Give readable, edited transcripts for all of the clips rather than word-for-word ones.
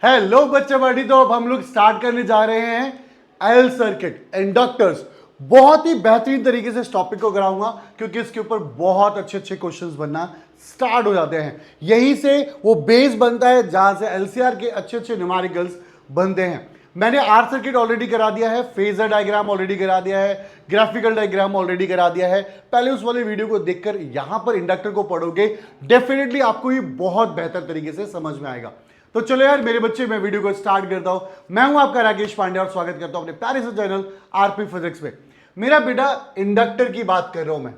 Hello बच्चे बड़ी, तो अब हम लोग स्टार्ट करने जा रहे हैं एल सर्किट इंडक्टर्स। बहुत ही बेहतरीन तरीके से इस टॉपिक को कराऊंगा क्योंकि इसके ऊपर बहुत अच्छे अच्छे क्वेश्चंस बनना स्टार्ट हो जाते हैं। यहीं से वो बेस बनता है जहां से एलसीआर के अच्छे अच्छे न्यूमेरिकल्स बनते हैं। मैंने आर सर्किट ऑलरेडी करा दिया है, फेजर डायग्राम ऑलरेडी करा दिया है, ग्राफिकल डायग्राम ऑलरेडी करा दिया है। पहले उस वाले वीडियो को देखकर यहां पर इंडक्टर को पढ़ोगे, डेफिनेटली आपको ये बहुत बेहतर तरीके से समझ में आएगा। तो चलो यार मेरे बच्चे, मैं वीडियो को स्टार्ट करता हूं। मैं हूं आपका राकेश पांडे और स्वागत करता हूं अपने प्यारे से चैनल आरपी फिजिक्स पे। मेरा बेटा इंडक्टर की बात कर रहा हूं मैं।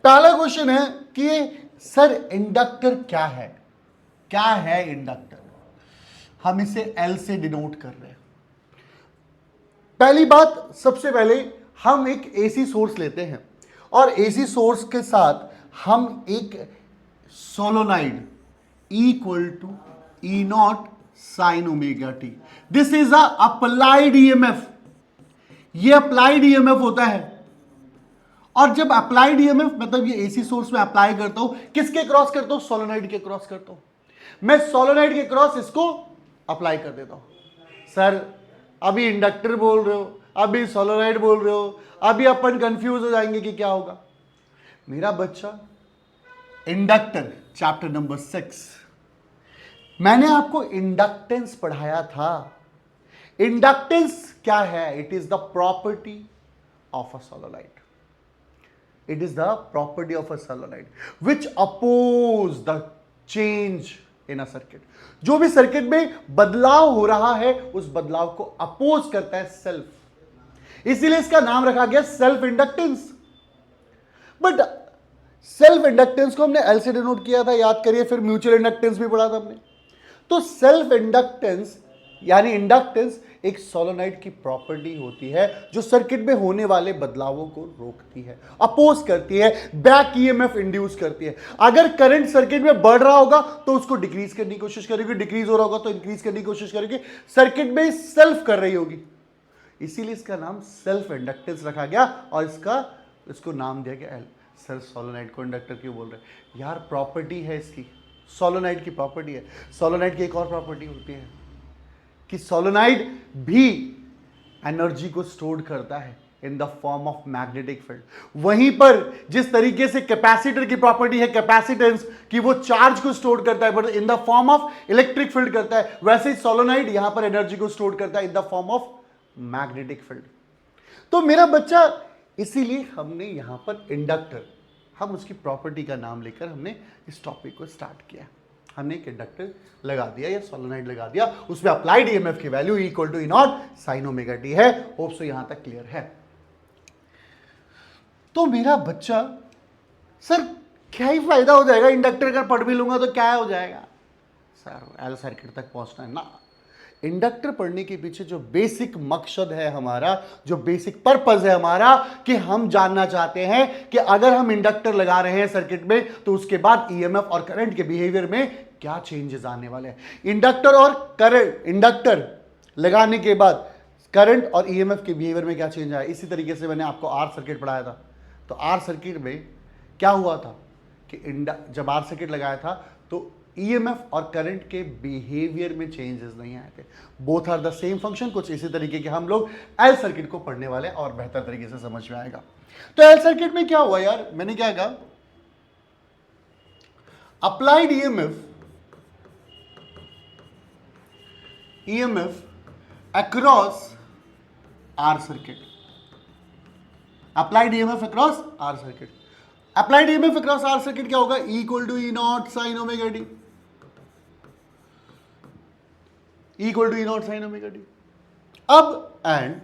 पहला क्वेश्चन है कि सर इंडक्टर क्या है? क्या है इंडक्टर? हम इसे एल से डिनोट कर रहे हैं। पहली बात, सबसे पहले हम एक एसी सोर्स लेते हैं और एसी सोर्स के साथ हम एक solenoid equal to e naught sine omega t. This is a applied EMF. ये अप्लाइड ईएमएफ होता है। और जब अप्लाइड ईएमएफ मतलब ये एसी सोर्स में अप्लाई करता हूं, किसके क्रॉस करता हूं? सोलोनाइड के क्रॉस करता हूं। मैं सोलोनाइड के क्रॉस इसको अप्लाई कर देता हूं। सर अभी इंडक्टर बोल रहे हो, अभी सोलोनाइड बोल रहे हो, अभी अपन कंफ्यूज हो जाएंगे कि क्या होगा। मेरा बच्चा, इंडक्टर चैप्टर नंबर 6 मैंने आपको इंडक्टेंस पढ़ाया था। इंडक्टेंस क्या है? It is the property of a solenoid. It is the property of a solenoid which oppose the change in a circuit. जो भी सर्किट में बदलाव हो रहा है उस बदलाव को अपोज करता है सेल्फ, इसीलिए इसका नाम रखा गया self inductance. But self inductance को हमने एल से डिनोट किया था, याद करिए। फिर म्यूचुअल इंडक्टेंस भी पढ़ा था हमने। तो सेल्फ इंडक्टेंस यानी इंडक्टेंस एक सोलोनाइड की प्रॉपर्टी होती है जो सर्किट में होने वाले बदलावों को रोकती है, अपोज करती है, बैक ईएमएफ इंड्यूस करती है। अगर करंट सर्किट में बढ़ रहा होगा तो उसको डिक्रीज करने की कोशिश करेगी, डिक्रीज हो रहा होगा तो इंक्रीज करने की कोशिश करेगी। सर्किट में सेल्फ कर रही होगी, इसीलिए इसका नाम सेल्फ इंडक्टेंस रखा गया और इसको नाम दिया गया एल। सर सोलोनाइड को इंडक्टर क्यों बोल रहे हैं? यार प्रॉपर्टी है इसकी, सोलोनाइड की प्रॉपर्टी है। सोलोनाइड की एक और प्रॉपर्टी होती है कि सोलोनाइड भी एनर्जी को स्टोर करता है in the form of magnetic field. वहीं पर जिस तरीके से कैपेसिटर की प्रॉपर्टी है कैपेसिटेंस कि वो चार्ज को स्टोर करता है but in the form of electric field करता है, वैसे ही सोलोनाइड यहां पर एनर्जी को स्टोर करता है in the form of magnetic field. तो मेरा बच्चा, इसीलिए हमने यहां पर इंडक्टर, हम उसकी प्रॉपर्टी का नाम लेकर हमने इस टॉपिक को स्टार्ट किया। हमने एक इंडक्टर लगा दिया या सोलोनाइड लगा दिया, उसमें अप्लाइड ईएमएफ की value equal to e naught sine omega t है। होप सो यहां तक क्लियर है। तो मेरा बच्चा, सर क्या ही फायदा हो जाएगा इंडक्टर का पढ़ भी लूंगा तो क्या हो जाएगा? सर एल सर्किट तक पहुंचना है ना। इंडक्टर पढ़ने के पीछे जो बेसिक मकसद है हमारा, जो बेसिक पर्पस है हमारा, कि हम जानना चाहते हैं कि अगर हम इंडक्टर लगा रहे हैं सर्किट में तो उसके बाद ईएमएफ और करंट के बिहेवियर में क्या चेंजेस आने वाले हैं। इंडक्टर लगाने के बाद करंट और ईएमएफ के बिहेवियर में क्या चेंज आया। इसी तरीके से मैंने आपको आर सर्किट पढ़ाया था। तो आर सर्किट में क्या हुआ था कि जब आर सर्किट लगाया था तो ईएमएफ और करंट के बिहेवियर में चेंजेस नहीं आए थे। Both are the same function. कुछ इसी तरीके के हम लोग एल सर्किट को पढ़ने वाले और बेहतर तरीके से समझ में आएगा। तो एल सर्किट में क्या हुआ यार, मैंने क्या कहा, applied EMF across R circuit. Applied EMF across R circuit. Applied EMF across R circuit क्या होगा? Equal to e naught sine omega t. Equal to e naught sine omega t. अब एंड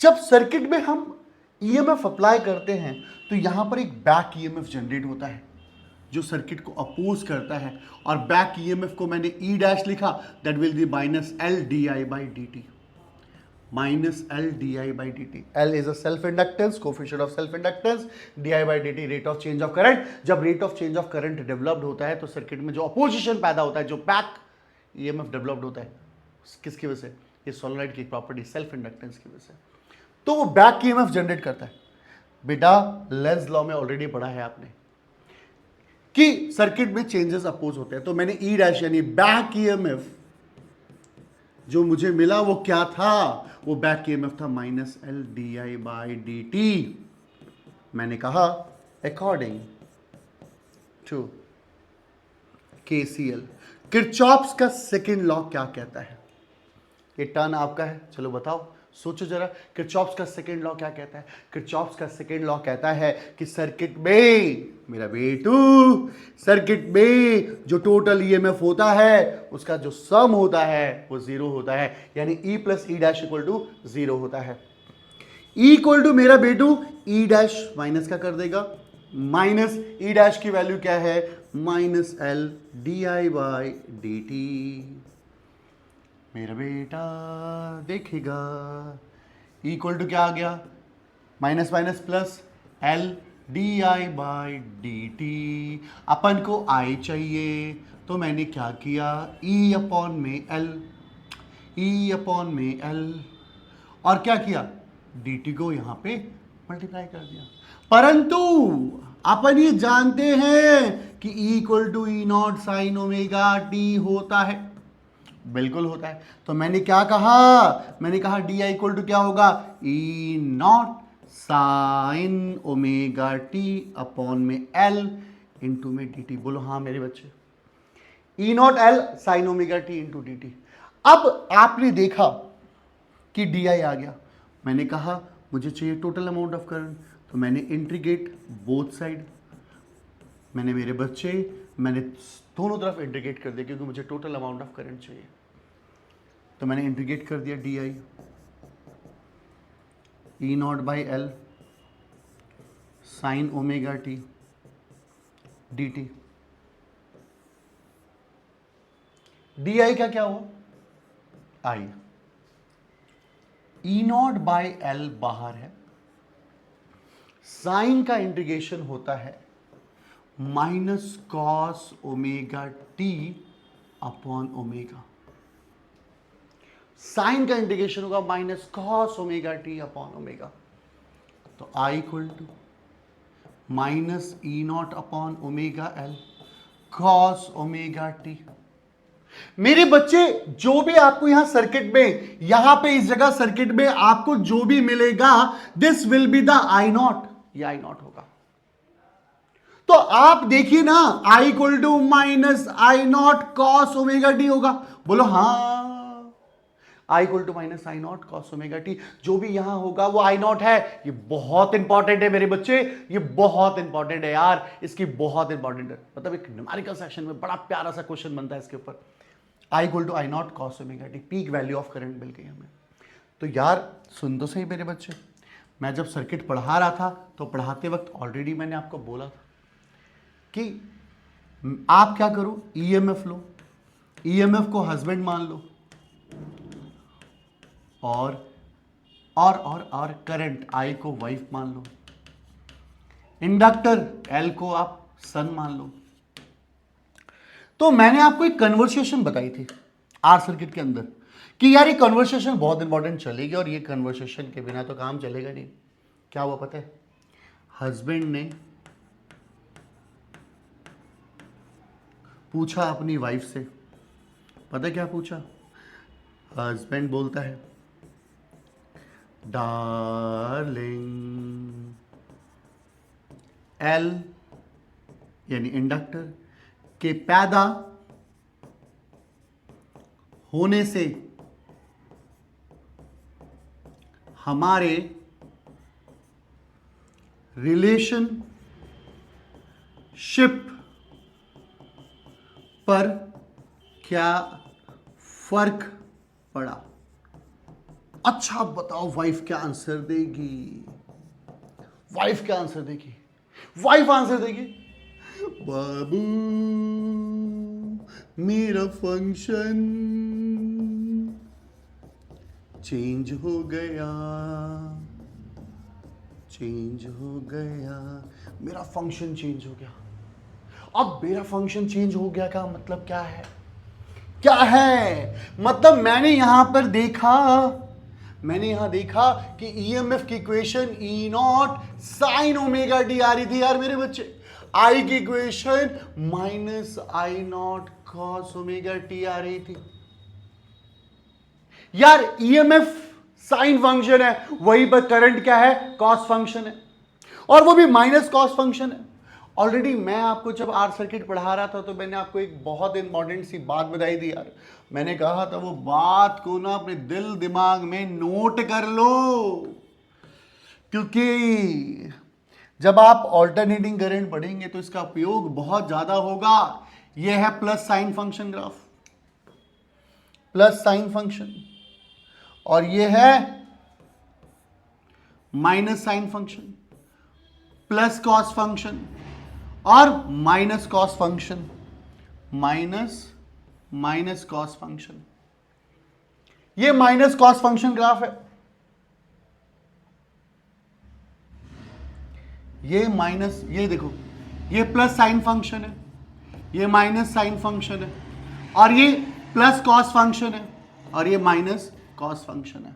जब सर्किट में हम EMF apply करते हैं तो यहां पर एक बैक ईएमएफ जनरेट होता है जो सर्किट को अपोज करता है, और बैक ईएमएफ को मैंने ई डैश लिखा, that will be minus L D I by D T. Minus L D I by D T. L is a self inductance, coefficient of self inductance, D I by D T rate of change of current. जब rate of change of current developed होता है तो circuit में जो opposition पैदा होता है, जो बैक ईएमएफ डेवलप्ड होता है, किसकी वजह से? ये सोलोनाइड की प्रॉपर्टी सेल्फ इंडक्टेंस की वजह से। तो वो बैक ईएमएफ जनरेट करता है। बेटा लेंज लॉ में ऑलरेडी पढ़ा है आपने कि सर्किट में चेंजेस अपोज होते हैं। तो मैंने ई डैश यानी बैक ईएमएफ जो मुझे मिला वो क्या था, वो बैक ईएमएफ था -L/di/dt। मैंने कहा अकॉर्डिंग टू KCL, किरचॉफ्स का सेकंड लॉ क्या कहता है? ये टर्न आपका है, चलो बताओ, सोचो जरा, किरचॉफ्स का सेकंड लॉ क्या कहता है? किरचॉफ्स का सेकंड लॉ कहता है कि सर्किट में, मेरा बेटू, सर्किट में जो टोटल ईएमएफ होता है उसका जो सम होता है वो 0 होता है, यानी E + E' = 0 होता है। E = मेरा बेटू E' माइनस का कर देगा, माइनस E' की वैल्यू क्या है? -L/di/dt। मेरा बेटा देखेगा इक्वल टू क्या आ गया? Minus minus plus L/di/dt। अपन को I चाहिए, तो मैंने क्या किया? E/L और क्या किया? dt को यहां पे मल्टीप्लाई कर दिया। परंतु अपन ये जानते हैं कि E = E0 sin ωt होता है, बिल्कुल होता है। तो मैंने क्या कहा? मैंने कहा di = क्या होगा? E0 sin ωt/L इंटू में dt। बोलो हाँ मेरे बच्चे, E0 L sin ωt into dt। अब आपने देखा कि di आ गया, मैंने कहा मुझे चाहिए टोटल अमाउंट ऑफ करंट, तो मैंने इंटीग्रेट बोथ साइड, मैंने मेरे बच्चे मैंने दोनों तरफ इंटीग्रेट कर दिया क्योंकि मुझे टोटल अमाउंट ऑफ करंट चाहिए। तो मैंने इंटीग्रेट कर दिया di E0/L sin ωt dt। di का क्या हुआ? I। E0/L बाहर है, साइन का इंटीग्रेशन होता है -cos ωt/ω। साइन का इंटीग्रेशन होगा -cos ωt/ω। तो I = -E0/ωL cos ωt। मेरे बच्चे, जो भी आपको यहां सर्किट में, यहां पे इस जगह सर्किट में आपको जो भी मिलेगा, this will be the I0, ये I0 होगा। तो आप देखिए ना, I = -I0 cos ωt होगा। बोलो हाँ, I = -I0 cos ωt। जो भी यहां होगा वो I0 है। ये बहुत इंपॉर्टेंट है मेरे बच्चे, ये बहुत इंपॉर्टेंट है यार, इसकी बहुत इंपॉर्टेंट है। मतलब एक न्यूमेरिकल सेक्शन में बड़ा प्यारा सा क्वेश्चन बनता है इसके ऊपर। I = I0 cos ωt, peak value of current मिल गई हमें। तो यार सुन तो सही मेरे बच्चे, मैं जब सर्किट पढ़ा रहा था तो पढ़ाते वक्त ऑलरेडी मैंने आपको बोला था कि आप क्या करो, ईएमएफ लो, ईएमएफ को हस्बैंड मान लो, और करंट I को वाइफ मान लो, इंडक्टर L को आप सन मान लो। तो मैंने आपको एक कन्वर्सेशन बताई थी आर सर्किट के अंदर कि यार ये कन्वर्सेशन बहुत इंपॉर्टेंट चलेगी और ये कन्वर्सेशन के बिना तो काम चलेगा नहीं। क्या हुआ पता है? हस्बैंड ने पूछा अपनी वाइफ से, पता क्या पूछा? हस्बैंड बोलता है, डार्लिंग, L यानी इंडक्टर के पैदा होने से हमारे रिलेशनशिप पर क्या फर्क पड़ा? अच्छा बताओ वाइफ क्या आंसर देगी? वाइफ क्या आंसर देगी? वाइफ आंसर देगी, बाबू मेरा फंक्शन चेंज हो गया, चेंज हो गया, मेरा फंक्शन चेंज हो गया। अब मेरा फंक्शन चेंज हो गया का मतलब क्या है? क्या है मतलब? मैंने यहां पर देखा, मैंने यहां देखा कि ईएमएफ की इक्वेशन E0 sin ωt आ रही थी यार मेरे बच्चे। आई की equation minus I nought cos omega T आ रही थी। यार ईएमएफ साइन फंक्शन है, वही पर करंट क्या है, कॉस फंक्शन है, और वो भी माइनस कॉस फंक्शन है। ऑलरेडी मैं आपको जब आर सर्किट पढ़ा रहा था तो मैंने आपको एक बहुत इंपॉर्टेंट सी बात बताई थी यार। मैंने कहा था वो बात को ना अपने दिल दिमाग में नोट कर लो, क्योंकि जब आप ऑल्टरनेटिंग करंट पढ़ेंगे तो इसका उपयोग बहुत ज्यादा होगा। यह है plus sine function graph, plus sine function, और यह है minus sine function, plus cos function और minus cos function, minus cos function. ये माइनस कॉस फंक्शन ग्राफ है, ये देखो, ये प्लस साइन फंक्शन है, ये माइनस साइन फंक्शन है, और ये प्लस कॉस फंक्शन है, और ये माइनस कॉस फंक्शन है,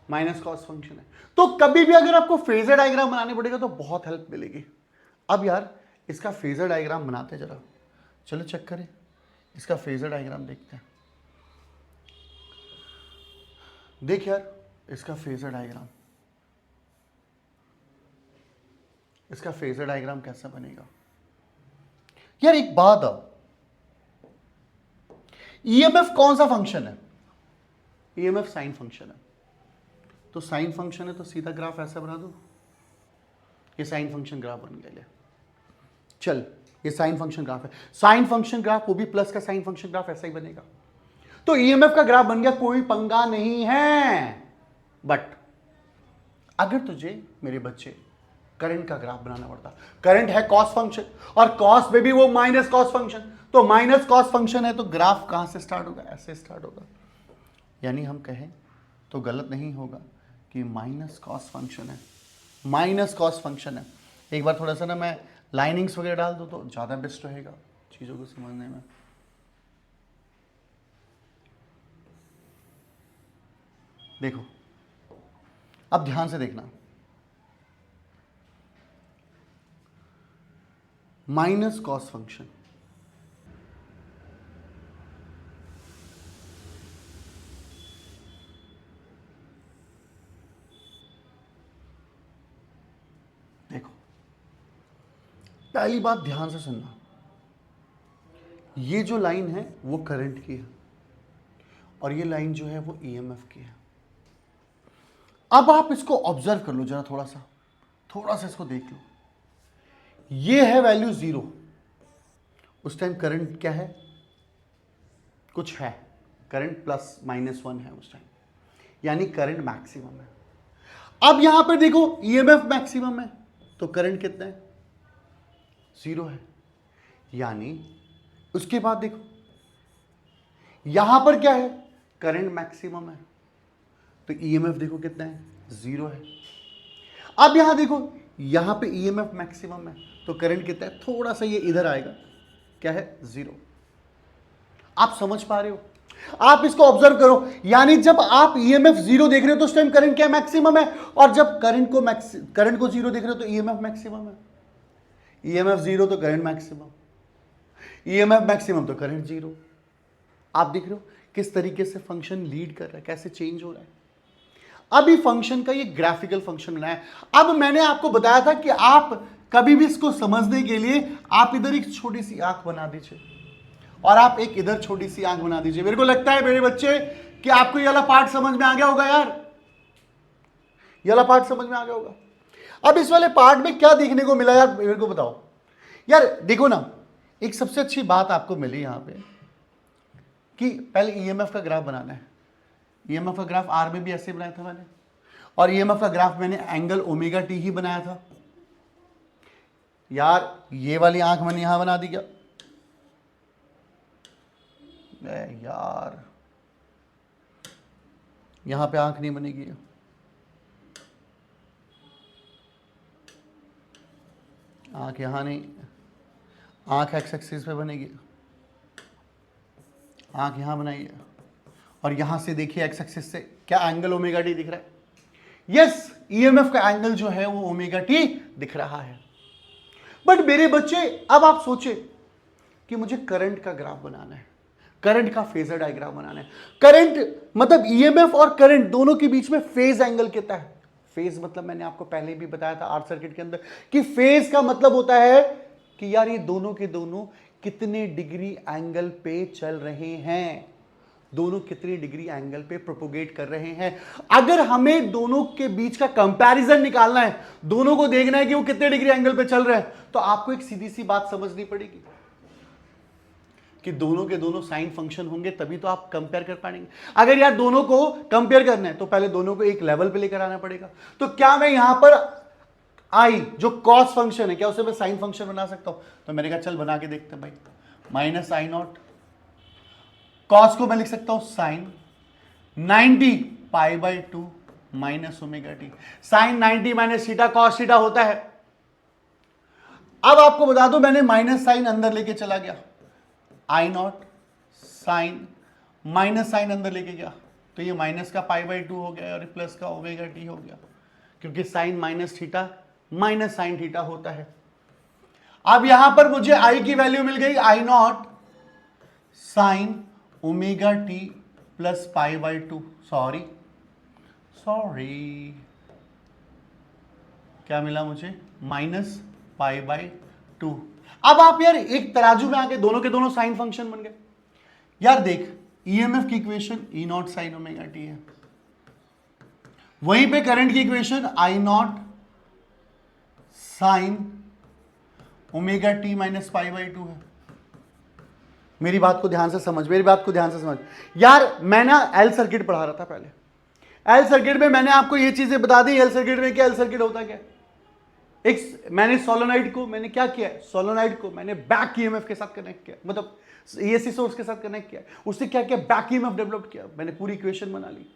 माइनस कॉस फंक्शन है। तो कभी भी अगर आपको फेजर डायग्राम बनाने पड़ेगा तो बहुत हेल्प मिलेगी। अब यार इसका फेजर डायग्राम बनाते जरा, चलो चेक करें, इसका फेजर डायग्राम देखते हैं। देख यार इसका फेजर डायग्राम, इसका फेजर डायग्राम कैसा बनेगा यार। एक बात, अब ईएमएफ कौन सा फंक्शन है, ईएमएफ साइन फंक्शन है, तो साइन फंक्शन है तो सीधा ग्राफ ऐसा बना दो, ये साइन फंक्शन ग्राफ बन गया। ले चल, ये साइन फंक्शन ग्राफ है, साइन फंक्शन ग्राफ, वो भी प्लस का साइन फंक्शन ग्राफ ऐसा ही बनेगा। तो ईएमएफ का ग्राफ बन गया, कोई पंगा नहीं है। बट अगर तुझे मेरे बच्चे करंट का ग्राफ बनाना पड़ता, करंट है कॉस फंक्शन और कॉस में भी वो माइनस कॉस फंक्शन, तो माइनस कॉस फंक्शन है तो ग्राफ कहां से स्टार्ट होगा, ऐसे स्टार्ट होगा। यानी हम कहें तो गलत नहीं होगा कि माइनस कॉस फंक्शन है, माइनस कॉस फंक्शन है। एक बार थोड़ा सा ना मैं लाइनिंग्स वगैरह डाल दूं तो ज़्यादा बेस्ट रहेगा चीज़ों को समझने में। देखो अब ध्यान से देखना, माइनस कॉस फंक्शन, देखो पहली बात ध्यान से सुनना, ये जो लाइन है वो करंट की है और ये लाइन जो है वो ईएमएफ की है। अब आप इसको ऑब्जर्व कर लो जरा, थोड़ा सा इसको देख लो। ये है वैल्यू 0, उस टाइम करंट क्या है, कुछ है, करंट प्लस -1 है उस टाइम, यानी करंट मैक्सिमम है। अब यहां पर देखो ईएमएफ मैक्सिमम है तो करंट कितना है, 0 है। यानी उसके बाद देखो यहां पर क्या है, करंट मैक्सिमम है तो ईएमएफ देखो कितना है, 0 है। अब यहां देखो, यहां पे ईएमएफ मैक्सिमम है तो करंट कितना है, थोड़ा सा ये इधर आएगा, क्या है, 0। आप समझ पा रहे हो, आप इसको ऑब्जर्व करो। यानी जब आप ईएमएफ 0 देख रहे हो तो उस टाइम करंट क्या मैक्सिमम है, और जब करंट को 0 देख रहे हो तो ईएमएफ मैक्सिमम है। ईएमएफ 0 तो करंट मैक्सिमम, ईएमएफ मैक्सिमम तो करंट 0। आप देख रहे हो किस तरीके से फंक्शन लीड कर रहा है, कैसे चेंज हो रहा है। अभी फंक्शन का ये ग्राफिकल फंक्शन बनाया। अब मैंने आपको बताया था कि आप कभी भी इसको समझने के लिए आप इधर एक छोटी सी आंख बना दीजिए और आप एक इधर छोटी सी आंख बना दीजिए। मेरे को लगता है मेरे बच्चे कि आपको ये वाला पार्ट समझ में आ गया होगा यार, ये वाला पार्ट समझ में आ गया होगा। अब इस वाले पार्ट में क्या देखने को मिला यार, मेरे को बताओ यार। देखो ना, एक सबसे अच्छी बात आपको मिली यहां पे कि पहले ईएमएफ का ग्राफ बनाना है। ईएमएफ का ग्राफ आर में भी ऐसे बनाया था मैंने, और ईएमएफ का ग्राफ मैंने एंगल ओमेगा टी ही बनाया था यार। ये वाली आंख मैंने यहां बना दी क्या यार, यहां पे आंख नहीं बनेगी, आंख यहां नहीं, आंख एक्स एक्सिस पे बनेगी, आंख यहां बनाइए, और यहां से देखिए एक्स एक्सिस से क्या एंगल ओमेगा टी दिख रहा है। यस, ईएमएफ का एंगल जो है वो ओमेगा टी दिख रहा है। बट मेरे बच्चे अब आप सोचे कि मुझे करंट का ग्राफ बनाना है, करंट का फेजर डायग्राम बनाना है। करंट मतलब ईएमएफ और करंट दोनों के बीच में फेज एंगल कितना है। फेज मतलब मैंने आपको पहले भी बताया था आर सर्किट के अंदर कि फेज का मतलब होता है कि यार ये दोनों के दोनों कितने डिग्री एंगल पे चल रहे हैं, दोनों कितनी डिग्री एंगल पे प्रोपोगेट कर रहे हैं। अगर हमें दोनों के बीच का कंपैरिजन निकालना है, दोनों को देखना है कि वो कितने डिग्री एंगल पे चल रहे हैं, तो आपको एक सीधी सी बात समझनी पड़ेगी कि दोनों के दोनों साइन फंक्शन होंगे, तभी तो आप कंपेयर कर पाएंगे। अगर यार दोनों को कंपेयर करना है तो पहले दोनों को एक लेवल पे लेकर आना पड़ेगा। तो क्या मैं यहां पर आई जो कॉस फंक्शन है, क्या उसे मैं साइन फंक्शन बना सकता हूं? तो मैंने कहा चल बना के देखते हैं भाई। माइनस आई नॉट कॉस को मैं लिख सकता हूं sine 90 pi by 2 minus omega t. Sine 90 minus theta cos theta होता है। अब आपको बता दो मैंने माइनस साइन अंदर लेके चला गया, आई नॉट साइन माइनस साइन अंदर लेके गया, तो ये माइनस का पाई बाई 2 हो गया और प्लस का ओमेगा टी हो गया, क्योंकि sine minus theta minus sine theta होता है। अब यहां पर मुझे आई की वैल्यू मिल गई I nought sine omega T plus pi by 2। Sorry क्या मिला मुझे? Minus pi by 2। अब आप यार एक तराजू में आके दोनों के दोनों साइन फंक्शन बन गए। यार देख ईएमएफ की equation E naught sine omega t है, वहीं पे करंट की equation I nought sine omega T minus pi by 2 है। मेरी बात को ध्यान से समझ, मेरी बात को ध्यान से समझ। यार मैं ना एल सर्किट पढ़ा रहा था पहले। एल सर्किट में मैंने आपको ये चीजें बता दी। एल सर्किट में क्या, एल सर्किट होता क्या? एक मैंने सोलोनाइड को मैंने क्या किया, सोलोनाइड को मैंने बैक ईएमएफ के साथ कनेक्ट किया, मतलब एसी सोर्स के साथ कनेक्ट किया। उससे क्या किया, बैक ईएमएफ डेवलप किया। मैंने पूरी इक्वेशन बना ली।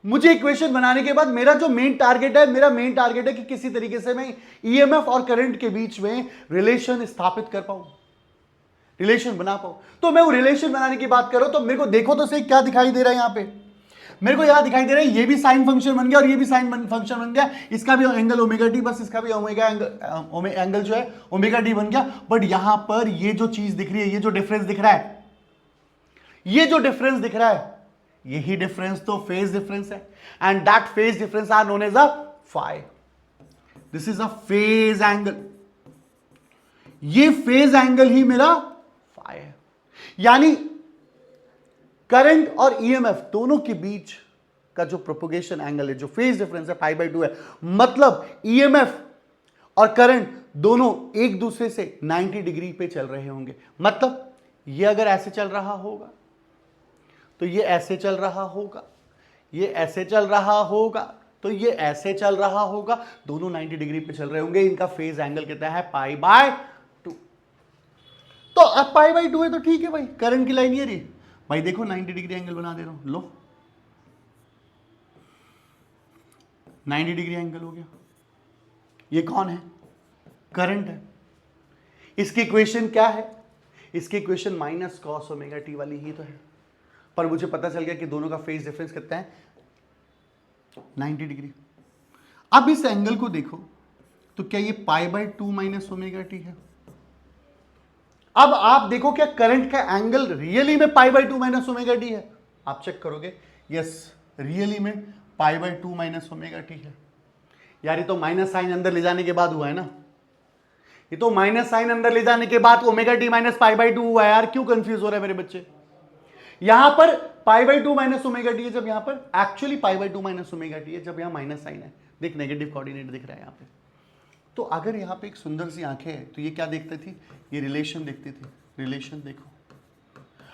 मुझे इक्वेशन बनाने के बाद मेरा जो मेन टारगेट है, मेरा मेन टारगेट है कि किसी तरीके से मैं ईएमएफ और करंट के बीच में रिलेशन स्थापित कर पाऊं, रिलेशन बना पाऊं। तो मैं वो रिलेशन बनाने की बात कर रहा हूं। तो मेरे को देखो तो सही क्या दिखाई दे रहा है। यहां पे मेरे को यहां दिखाई दे रहा है ये भी साइन फंक्शन बन गया और ये भी साइन फंक्शन बन गया। इसका भी एंगल ओमेगा टी, बस इसका भी ओमेगा एंगल जो है ओमेगा टी बन गया। बट यहां पर ये जो चीज दिख रही है, ये जो डिफरेंस दिख रहा है, ये जो डिफरेंस दिख रहा है, यही डिफरेंस तो फेज डिफरेंस है। And that phase difference are known as a phi. This is a phase angle. ये फेज एंगल ही मेरा फाई है। यानी करंट और ईएमएफ दोनों के बीच का जो प्रोपोगेशन एंगल है, जो फेज डिफरेंस है, पाई बाई 2 है। मतलब ईएमएफ और करंट दोनों एक दूसरे से 90 डिग्री पे चल रहे होंगे। मतलब ये अगर ऐसे चल रहा होगा तो ये ऐसे चल रहा होगा, ये ऐसे चल रहा होगा तो ये ऐसे चल रहा होगा, दोनों 90 डिग्री पे चल रहे होंगे। इनका फेज एंगल कितना है, पाई बाय 2। तो अब पाई बाय 2 है तो ठीक है भाई, करंट की लाइन ये रही भाई। देखो 90 डिग्री एंगल बना दे रहा हूं, लो 90 डिग्री एंगल हो गया। ये कौन है, करंट है। इसकी इक्वेशन क्या है, इसकी equation minus cos omega T वाली ही तो है। पर मुझे पता चल गया कि दोनों का फेज डिफरेंस कितना है, 90 डिग्री। अब इस एंगल को देखो तो क्या ये pi by 2 minus omega t है। अब आप देखो क्या करंट का एंगल रियली में pi by 2 minus omega t है। आप चेक करोगे, यस रियली में pi by 2 minus omega t है। यार ये तो माइनस साइन अंदर ले जाने के बाद हुआ है ना, ये तो माइनस साइन अंदर ले जाने के बाद omega T minus pi by 2 हुआ है। यार क्यों कंफ्यूज हो रहे हैं मेरे बच्चे? यहां पर pi by 2 minus omega t है, जब यहां पर actually pi by 2 minus omega t है, जब यहां माइनस साइन है। देख नेगेटिव कोऑर्डिनेट दिख रहा है यहां पे। तो अगर यहां पे एक सुंदर सी आंखें है तो ये क्या देखती थी, ये रिलेशन देखती थी। रिलेशन देखो,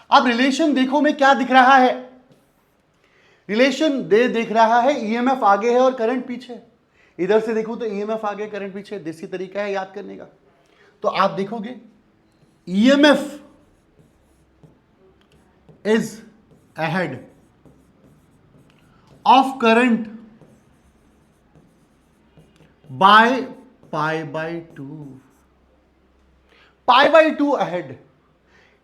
अब रिलेशन देखो में क्या दिख रहा है, रिलेशन देख रहा है ईएमएफ आगे है और करंट पीछे। इधर से देखो तो ईएमएफ आगे करंट पीछे। देसी तरीका है याद करने का। तो आप देखोगे EMF is ahead of current by pi by 2, pi by 2 ahead।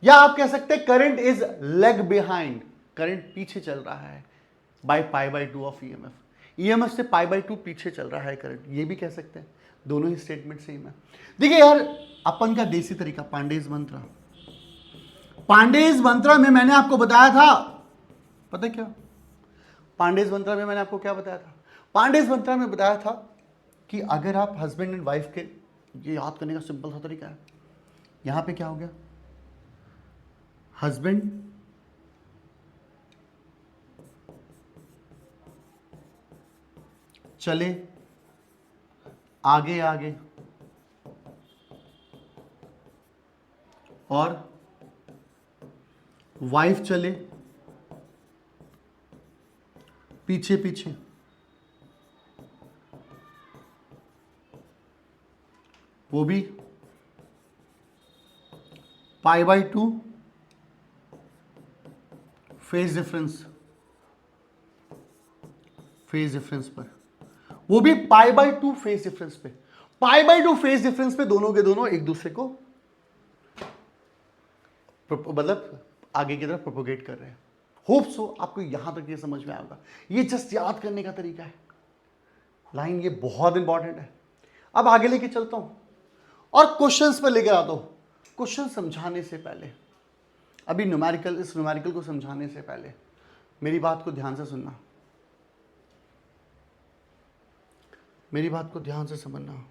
या आप कह सकते हैं current is leg behind, current पीछे चल रहा है by pi by 2 of EMF. EMF से पाई बाय 2 पीछे चल रहा है करंट, ये भी कह सकते हैं। दोनों ही स्टेटमेंट सेम है। देखिए यार, अपन का देसी तरीका पांडेज मंत्रा, पांडेज मंत्रा में मैंने आपको बताया था, पता है क्या पांडेज मंत्रा में मैंने आपको क्या बताया था? पांडेज मंत्रा में बताया था कि अगर आप हस्बैंड एंड वाइफ के, ये याद करने का सिंपल सा तरीका है, यहां पे क्या हो गया, हस्बैंड चले आगे आगे और वाइफ चले पीछे पीछे, वो भी π/2 फेज डिफरेंस पर, वो भी π/2 फेज डिफरेंस पे, π/2 फेज डिफरेंस पे दोनों के दोनों एक दूसरे को मतलब आगे की तरफ प्रोपोगेट कर रहे हैं। होप सो आपको यहां तक ये समझ में आएगा। ये जस्ट याद करने का तरीका है, लाइन ये बहुत इंपॉर्टेंट है। अब आगे लेके चलता हूं और क्वेश्चंस पर लेकर आता हूं। क्वेश्चन समझाने से पहले, अभी न्यूमेरिकल, इस न्यूमेरिकल को समझाने से पहले मेरी बात को ध्यान से सुनना, मेरी बात को ध्यान से समझना।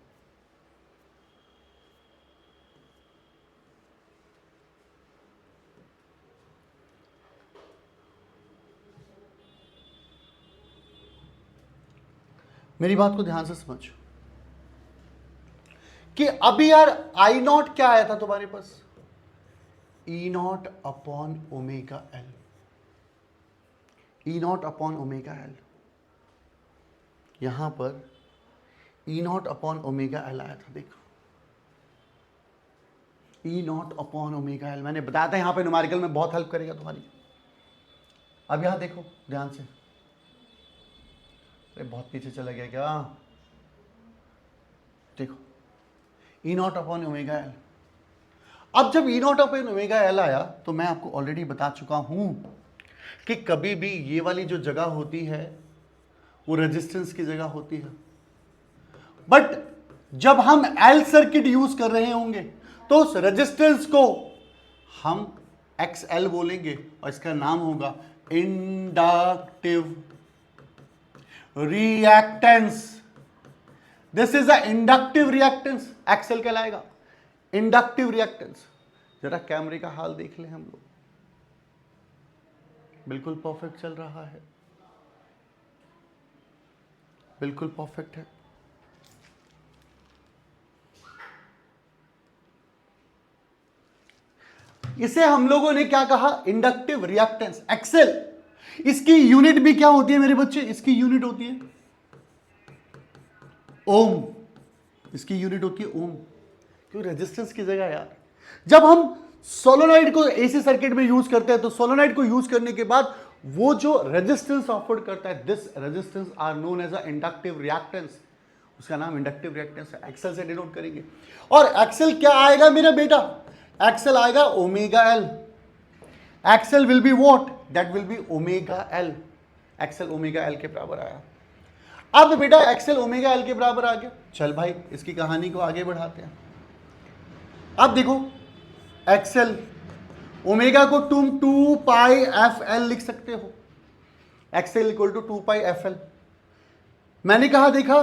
मेरी बात को ध्यान से समझो कि अभी यार आई नॉट क्या आया था तुम्हारे पास, E0/ω_L, E0/ω_L, यहां पर E0/ω_L आया था। देखो E0/ω_L मैंने बताया था यहां पे न्यूमेरिकल में बहुत हेल्प करेगा तुम्हारी। अब यहां देखो ध्यान से, अरे बहुत पीछे चला गया क्या, देखो E0/ω_L। अब जब E0/ω_L आया तो मैं आपको ऑलरेडी बता चुका हूं कि कभी भी ये वाली जो जगह होती है वो रेजिस्टेंस की जगह होती है, बट जब हम एल सर्किट यूज कर रहे होंगे तो उस रेजिस्टेंस को हम XL बोलेंगे और इसका नाम होगा inductive reactance. This is a inductive reactance, XL कहलाएगा इंडक्टिव रिएक्टेंस। जरा कैमरे का हाल देख ले हम लोग, बिल्कुल परफेक्ट चल रहा है, बिल्कुल परफेक्ट है। इसे हम लोगों ने क्या कहा, इंडक्टिव रिएक्टेंस XL। इसकी यूनिट भी क्या होती है मेरे बच्चे, इसकी यूनिट होती है ओम, इसकी यूनिट होती है ओम, क्यों, रेजिस्टेंस की जगह यार। जब हम सोलोनॉइड को एसी सर्किट में यूज करते हैं तो सोलोनॉइड को यूज करने के बाद वो जो रेजिस्टेंस ऑफर करता है, this resistance are known as a inductive reactance, उसका नाम इंडक्टिव रिएक्टेंस है, एक्सेल से डिनोट करेंगे। और एक्सेल क्या आएगा मेरा बेटा, एक्सेल आएगा ω_L, X L will be what, that will be ω_L, X L ω_L के बराबर आया। अब बेटा एक्सेल ω_L के बराबर आ गया, चल भाई इसकी कहानी को आगे बढ़ाते हैं। अब देखो एक्सेल ओमेगा को तुम 2πfL लिख सकते हो, एक्सेल इक्वल टू 2πfL। मैंने कहा देखा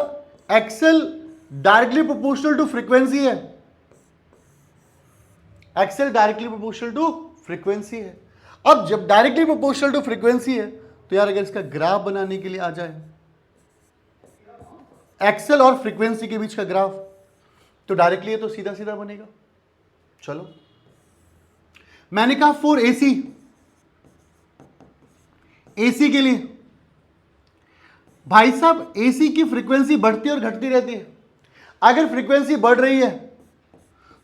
XL directly proportional to frequency है, XL directly proportional to frequency है। अब जब डायरेक्टली प्रोपोर्शनल टू फ्रीक्वेंसी है तो यार अगर इसका ग्राफ बनाने के लिए आ जाए, एक्सेल और फ्रीक्वेंसी के बीच का ग्राफ, तो डायरेक्टली है तो सीधा सीधा बनेगा। चलो मैंने कहा फॉर एसी, एसी के लिए भाई साहब एसी की फ्रीक्वेंसी बढ़ती और घटती रहती है। अगर फ्रीक्वेंसी बढ़ रही है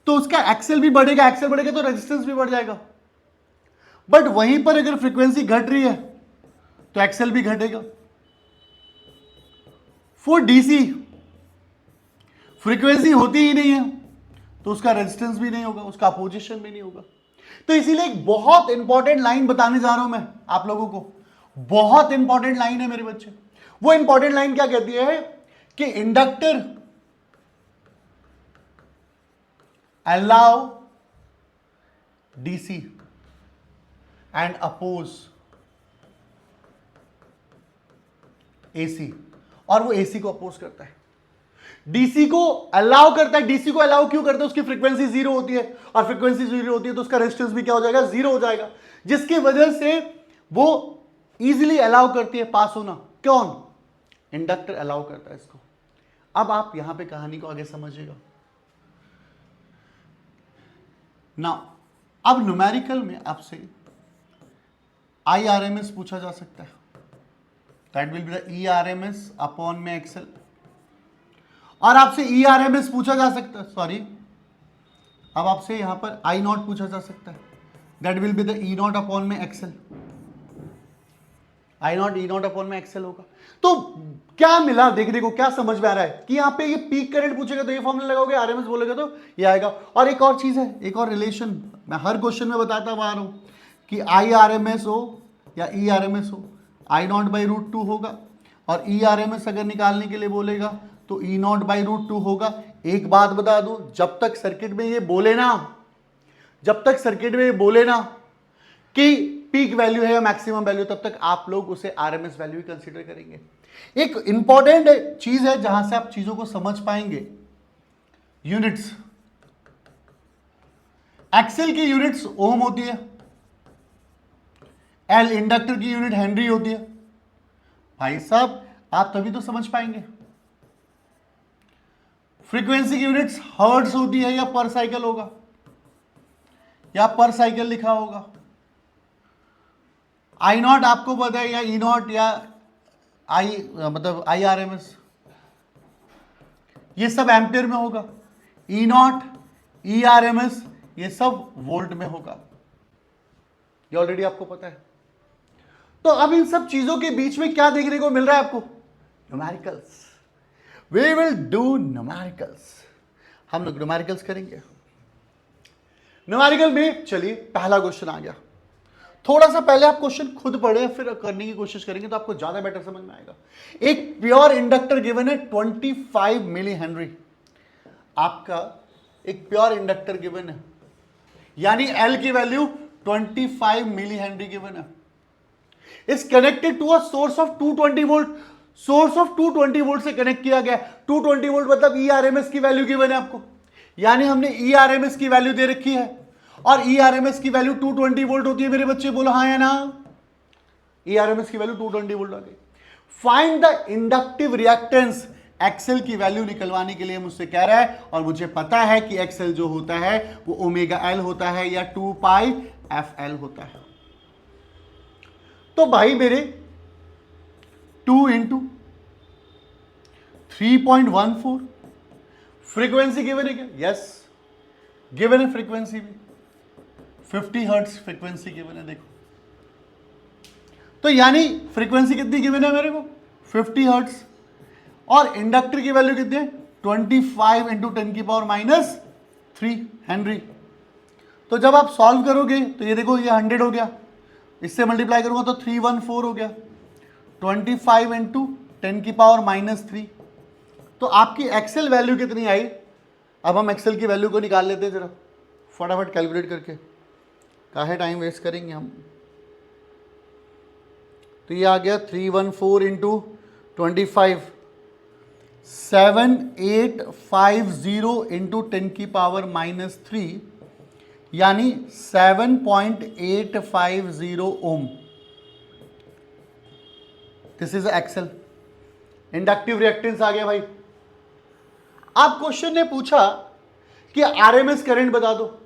तो उसका एक्सेल भी बढ़ेगा, एक्सेल बढ़ेगा तो रेजिस्टेंस भी बढ़ जाएगा। बट वहीं पर अगर फ्रीक्वेंसी घट रही है तो एक्सेल भी घटेगा। फॉर डीसी फ्रीक्वेंसी होती ही नहीं है तो उसका रेजिस्टेंस भी नहीं होगा, उसका अपोजिशन भी नहीं होगा। तो इसीलिए एक बहुत इंपॉर्टेंट लाइन बताने जा रहा हूं मैं आप लोगों को, बहुत इंपॉर्टेंट लाइन है मेरे बच्चे। वो इंपॉर्टेंट लाइन क्या कहती है कि inductor allow DC and oppose AC, और वो AC को अपोज करता है, डीसी को अलाउ करता है। डीसी को अलाउ क्यों करता है? उसकी फ्रीक्वेंसी जीरो होती है, और फ्रीक्वेंसी जीरो होती है तो उसका रेजिस्टेंस भी क्या हो जाएगा? जीरो हो जाएगा, जिसकी वजह से वो इजीली अलाउ करती है पास होना। कौन? इंडक्टर अलाउ करता है इसको। अब आप यहां पे कहानी को आगे समझिएगा ना। अब न्यूमेरिकल में आपसे IRMS पूछा जा सकता है, that will be the ERMS upon में एक्सेल, और आपसे ERMS पूछा जा सकता है, सॉरी, अब आपसे यहां पर I नॉट पूछा जा सकता है, that will be the E nought upon में XL. I nought E nought upon में एक्सेल होगा। तो क्या मिला देखने को, क्या समझ में आ रहा है कि यहां पे ये पीक करंट पूछेगा तो ये फॉर्मूला लगाओगे, RMS बोलेगा तो ये आएगा। और एक और चीज है, एक और रिलेशन मैं हर क्वेश्चन में बताता आ रहा हूं कि IRMS हो या ERMS हो, I नॉट बाई रूट 2 होगा, और ERMS अगर निकालने के लिए बोलेगा तो E नॉट बाई रूट 2 होगा। एक बात बता दूं, जब तक सर्किट में ये बोले ना, जब तक सर्किट में ये बोले ना कि पीक वैल्यू है या मैक्सिमम वैल्यू, तब तक आप लोग उसे RMS वैल्यू ही कंसीडर करेंगे। एक इंपॉर्टेंट चीज है जहां से आप चीजों को समझ पाएंगे, यूनिट्स। एक्सेल की यूनिट्स ओम होती है, एल इंडक्टर की यूनिट हेनरी होती है। भाई साहब आप तभी तो समझ पाएंगे। फ्रीक्वेंसी की यूनिट्स हर्ट्ज होती है या पर साइकिल होगा, या पर साइकिल लिखा होगा। आई नॉट आपको पता है, या ई नॉट, या आई मतलब IRMS, ये सब एम्पियर में होगा। ई नॉट, ERMS ये सब वोल्ट में होगा, ये ऑलरेडी आपको पता है। तो अब इन सब चीजों के बीच में क्या देखने को मिल रहा है आपको? Numericals. We will do numericals, हम लोग न्यूमेरिकल्स करेंगे। न्यूमेरिकल में चलिए पहला क्वेश्चन आ गया। थोड़ा सा पहले आप क्वेश्चन खुद पढ़े फिर करने की कोशिश करेंगे तो आपको ज्यादा बेटर समझ में आएगा। एक प्योर इंडक्टर गिवन है 25 मिली हेनरी, आपका एक प्योर इंडक्टर गिवन है, यानी L की वैल्यू 25 मिली हेनरी गिवन है, is connected to a source of 220 volt. Source of 220 volt से कनेक्ट किया गया। 220 वोल्ट मतलब ERMS की वैल्यू गिवन है आपको, यानी हमने ERMS की वैल्यू दे रखी है, और ERMS की वैल्यू 220 वोल्ट होती है मेरे बच्चे, बोलो हाँ या ना। ERMS की वैल्यू 220 वोल्ट आ गई। Find the inductive reactance, X L की वैल्यू निकलवाने के लिए मुझसे कह रहा है, और मुझे पता है कि एक्सेल जो होता है वो ओमेगा एल होता है या 2 पाई FL होता है। तो भाई मेरे 2 इंटू 3.14 फ्रीक्वेंसी गिवन है क्या? यस गिवन है, फ्रीक्वेंसी भी 50 हर्ट्ज फ्रीक्वेंसी गिवन है। देखो तो यानी फ्रीक्वेंसी कितनी गिवन है मेरे को? 50 हर्ट्ज, और इंडक्टर की वैल्यू कितनी है? 25 इंटू 10 की पावर माइनस 3 हेनरी। तो जब आप सॉल्व करोगे तो ये देखो ये 100 हो गया, इससे मल्टीप्लाई करूंगा तो 314 हो गया, 25 इंटू 10 की पावर माइनस 3। तो आपकी एक्सेल वैल्यू कितनी आई? अब हम एक्सेल की वैल्यू को निकाल लेते हैं जरा फटाफट कैलकुलेट करके, काहे टाइम वेस्ट करेंगे हम। तो ये आ गया 314 इंटू 25, 7850 इंटू 10 की पावर माइनस 3, यानी 7.850 ohm. This is XL. Inductive reactance आ गया भाई। आप क्वेश्चन ने पूछा कि RMS करंट बता दो,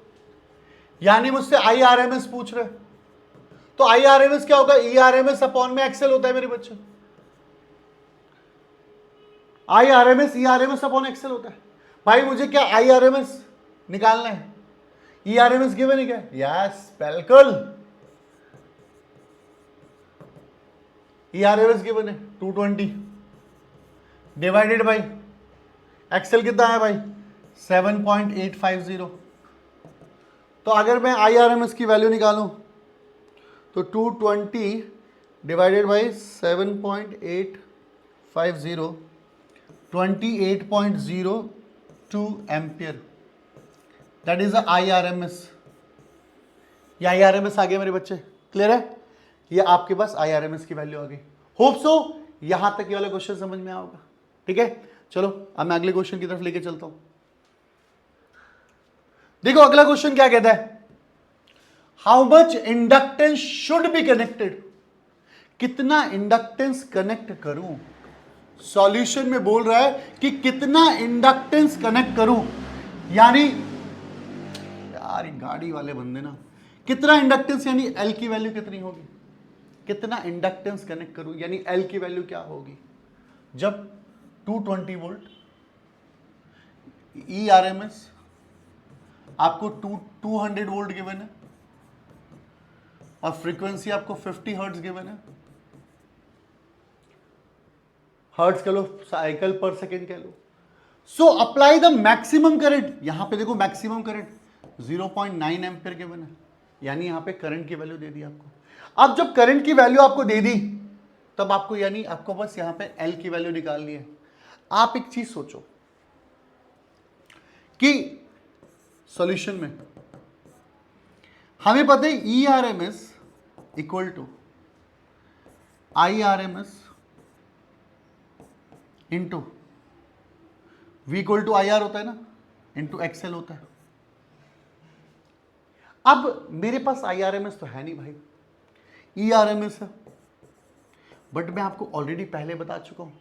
यानी मुझसे IRMS पूछ रहे, तो IRMS क्या होगा? ERMS अपॉन में एक्सेल होता है मेरे बच्चे। IRMS ERMS अपॉन एक्सेल होता है। भाई मुझे क्या IRMS निकालना है? ERMS गिवन है क्या? यस बिल्कुल, ERMS गिवन है 220 डिवाइडेड बाई एक्सेल कितना है भाई? 7.850। तो अगर मैं IRMS की वैल्यू निकालूं तो 220 divided by 7.850, 28.02 ampere. That is I R M S. ये आई आर एम एस आ गया मेरे बच्चे, क्लियर है? ये आपके पास आई आर एम एस की वैल्यू आ गई। होप सो यहां तक ये वाला क्वेश्चन समझ में आओगे, ठीक है? चलो अब मैं अगले क्वेश्चन की तरफ लेके चलता हूं। देखो अगला क्वेश्चन क्या कहता है, how much inductance should be connected, कितना इंडक्टेंस कनेक्ट करूं। सॉल्यूशन में बोल रहा है कि कितना इंडक्टेंस कनेक्ट करूं, यानी यार गाड़ी वाले बंदे ना, कितना इंडक्टेंस यानी एल की वैल्यू कितनी होगी, कितना इंडक्टेंस कनेक्ट करूं यानी एल की वैल्यू क्या होगी। जब 220 volt E R M S आपको 200 वोल्ट गिवन है और फ्रीक्वेंसी आपको 50 हर्ट्ज गिवन है, हर्ट्ज कह लो, साइकिल पर सेकेंड कह लो। So apply the maximum current, यहां पे देखो मैक्सिमम करंट 0.9 एम्पियर गिवन है, यानी यहां पे करंट की वैल्यू दे दी आपको। अब जब करंट की वैल्यू आपको दे दी तब आपको यानी आपको बस यहां पे एल की वैल्यू निकालनी है। आप एक चीज सोचो कि सॉल्यूशन में हमें पता है E R M S equal to I R M S into V equal to I R होता है ना, इंटू एक्सएल होता है। अब मेरे पास आई आर एम एस तो है नहीं भाई, ई आर एम एस है, बट मैं आपको ऑलरेडी पहले बता चुका हूं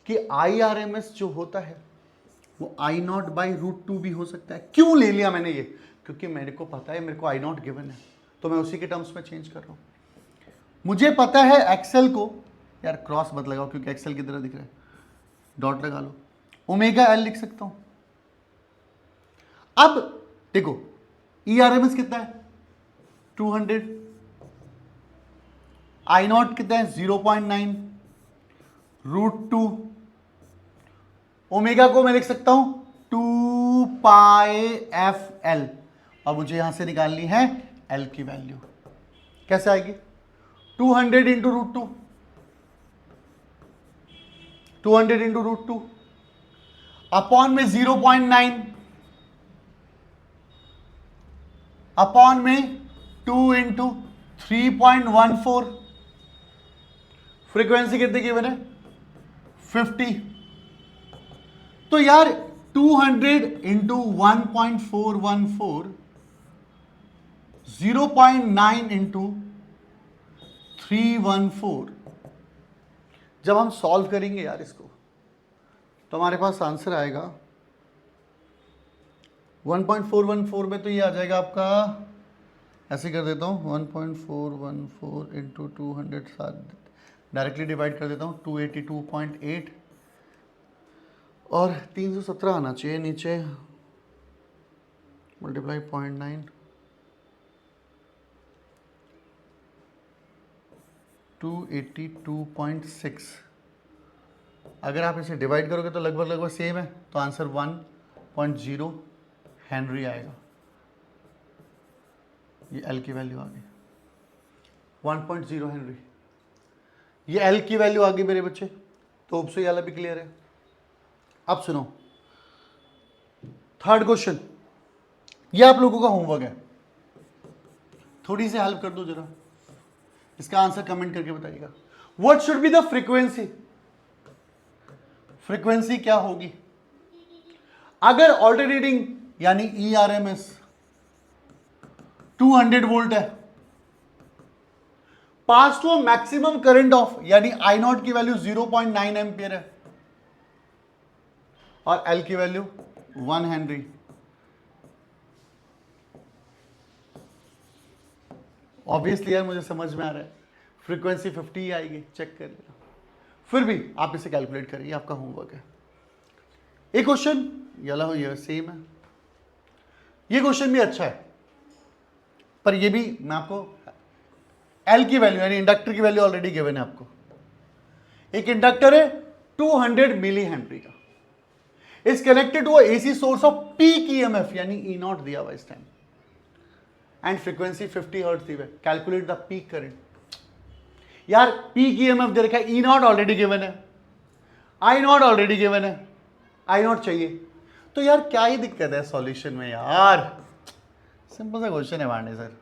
कि आई आर एम एस जो होता है वो आई नॉट बाई √2 भी हो सकता है। क्यों ले लिया मैंने ये, क्योंकि मेरे को पता है मेरे को आई नॉट गिवन है, तो मैं उसी के टर्म्स में चेंज कर रहा हूं। मुझे पता है एक्सेल को, यार क्रॉस मत लगाओ क्योंकि एक्सेल की तरह दिख रहा है, डॉट लगा लो, ओमेगा एल लिख सकता हूं। अब देखो ई आर एम एस कितना है 200, आई नॉट कितना है 0.9 √2, ओमेगा को मैं लिख सकता हूं 2 पाई एफ एल, और मुझे यहां से निकालनी है एल की वैल्यू। कैसे आएगी 200 इंटू √2, 200 इंटू √2 अपॉन में 0.9 अपॉन में 2 इंटू 3.14, फ्रीक्वेंसी कितनी गिवन है 50। तो यार 200 इंटू 1.414, 0.9 इंटू 314, जब हम सॉल्व करेंगे यार इसको तो हमारे पास आंसर आएगा 1.414 में तो ये आ जाएगा आपका, ऐसे कर देता हूँ 1.414 इंटू 200 साथ डायरेक्टली डिवाइड कर देता हूँ 282.8 और 317 आना चाहिए नीचे, मल्टीप्लाई 0.9 282.6। अगर आप इसे डिवाइड करोगे तो लगभग सेम है, तो आंसर 1.0 हेनरी आएगा। ये एल की वैल्यू आ गई 1.0 हेनरी, ये एल की वैल्यू आ गई मेरे बच्चे। तो होप सो ये वाला भी क्लियर है। अब सुनो थर्ड क्वेश्चन, ये आप लोगों का होमवर्क है, थोड़ी सी हेल्प कर दो जरा, इसका आंसर कमेंट करके बताइएगा। What should be the frequency, frequency क्या होगी अगर ऑल्टरनेटिंग यानी E R M S 200 volt है, pass to maximum current of यानी आई नॉट की वैल्यू 0.9 एम्पियर है और एल की वैल्यू 1 हेनरी। ऑब्वियसली यार मुझे समझ में आ रहा है फ्रीक्वेंसी 50 ही आएगी, चेक कर लेना, फिर भी आप इसे कैलकुलेट करिए, आपका होमवर्क है। एक क्वेश्चन ये सेम है, ये क्वेश्चन भी अच्छा है, पर ये भी मैं आपको एल की वैल्यू यानी इंडक्टर की वैल्यू ऑलरेडी गिवन है आपको। एक इंडक्टर है 200 मिली हेनरी का, is connected to AC source of peak EMF यानी ई नॉट दिया हुआ इस टाइम एंड फ्रीक्वेंसी 50 हर्ट्ज दी है। Calculate the peak current. यार पीक ईएमएफ दे रखा है, ई नॉट ऑलरेडी गिवन है, आई नॉट ऑलरेडी गिवन है, आई नॉट चाहिए, तो यार क्या ही दिक्कत है सॉल्यूशन में यार, सिंपल सा क्वेश्चन है वांडे सर।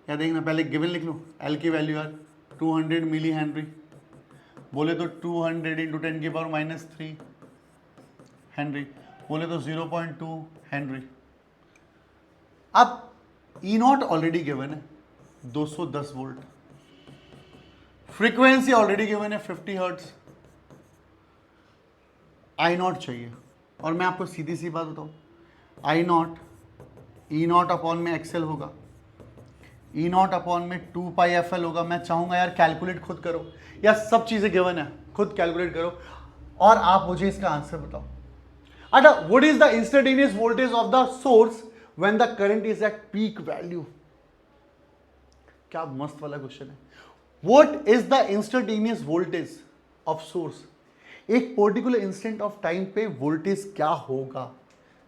या देखना पहले गिवन लिख लो, एल की वैल्यू यार 200 मिली हेनरी, बोले तो 200 इंटू 10 की पावर -3 हेनरी, बोले तो 0.2 हेनरी। अब ई नॉट ऑलरेडी गिवन है 210 वोल्ट, फ्रीक्वेंसी ऑलरेडी गिवन है 50 हर्ट्ज, आई नॉट चाहिए। और मैं आपको सीधी सी बात बताऊं, आई नॉट ई नॉट अपॉन में एक्सेल होगा, ई नॉट अपॉन में 2 पाई एफ एल होगा। मैं चाहूंगा यार कैलकुलेट खुद करो, या सब चीजें गिवन है खुद कैलकुलेट करो और आप मुझे इसका आंसर बताओ। अच्छा, what is the instantaneous voltage of the source when the current is at peak value? क्या मस्त वाला क्वेश्चन है। What is the instantaneous voltage of source? एक पर्टिकुलर इंस्टेंट ऑफ टाइम पे वोल्टेज क्या होगा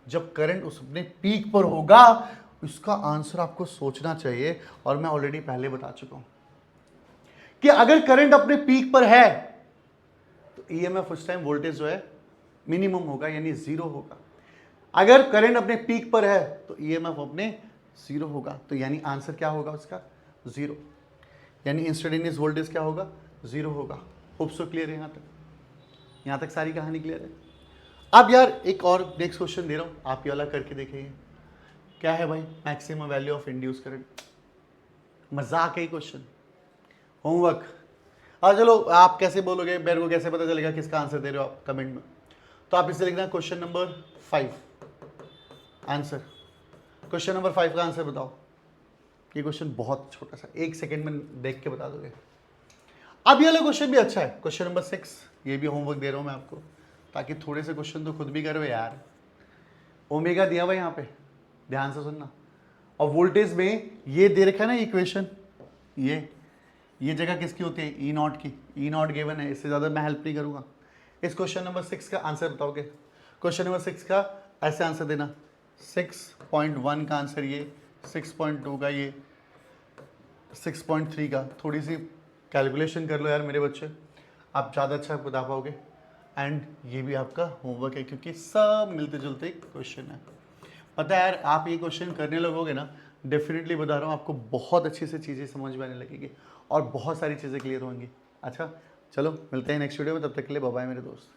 जब करंट उस अपने पीक पर होगा, इसका आंसर आपको सोचना चाहिए। और मैं ऑलरेडी पहले बता चुका हूं कि अगर करंट अपने पीक पर है तो ईएमएफ उस टाइम वोल्टेज जो है मिनिमम होगा, यानी 0 होगा। अगर करंट अपने पीक पर है तो ईएमएफ अपने 0 होगा, तो यानी आंसर क्या होगा उसका? 0। यानी इंस्टेंटेनियस वोल्टेज क्या होगा? 0 होगा। होप सो क्लियर है यहां तक सारी कहानी क्लियर है। अब यार एक और नेक्स्ट क्वेश्चन दे रहा हूं, आप ये वाला करके देखिए। क्या है भाई? Maximum value of induce current. मजाक है क्वेश्चन, होमवर्क। चलो आप कैसे बोलोगे, मेरे को कैसे पता चलेगा किसका आंसर दे रहे हो आप कमेंट में? तो आप इसे लिखना question number 5 answer. Question number 5 का आंसर बताओ। ये क्वेश्चन बहुत छोटा सा, 1 सेकेंड में देख के बता दोगे। अब ये वाला क्वेश्चन भी अच्छा है, क्वेश्चन नंबर 6। ये भी होमवर्क दे रहा हूं मैं आपको, ताकि थोड़े से क्वेश्चन तो खुद भी करो यार। ओमेगा दिया हुआ यहाँ पे, ध्यान से सुनना। और वोल्टेज में ये दे रखा है ना इक्वेशन, ये जगह किसकी होती है? ई नॉट की। ई नॉट गिवन है, इससे ज़्यादा मैं हेल्प नहीं करूँगा। इस क्वेश्चन नंबर 6 का आंसर बताओगे? क्वेश्चन नंबर 6 का ऐसे आंसर देना, 6.1 का आंसर ये, 6.2 का ये, 6.3 का। थोड़ी सी कैलकुलेशन कर लो यार मेरे बच्चे, आप ज़्यादा अच्छा बता पाओगे। एंड ये भी आपका होमवर्क है, क्योंकि सब मिलते जुलते क्वेश्चन है। पता है यार, आप ये क्वेश्चन करने लगोगे ना, डेफिनेटली बता रहा हूँ आपको बहुत अच्छी से चीज़ें समझ में आने लगेगी और बहुत सारी चीज़ें क्लियर होंगी। अच्छा चलो, मिलते हैं नेक्स्ट वीडियो में, तब तक के लिए बाय बाय मेरे दोस्त।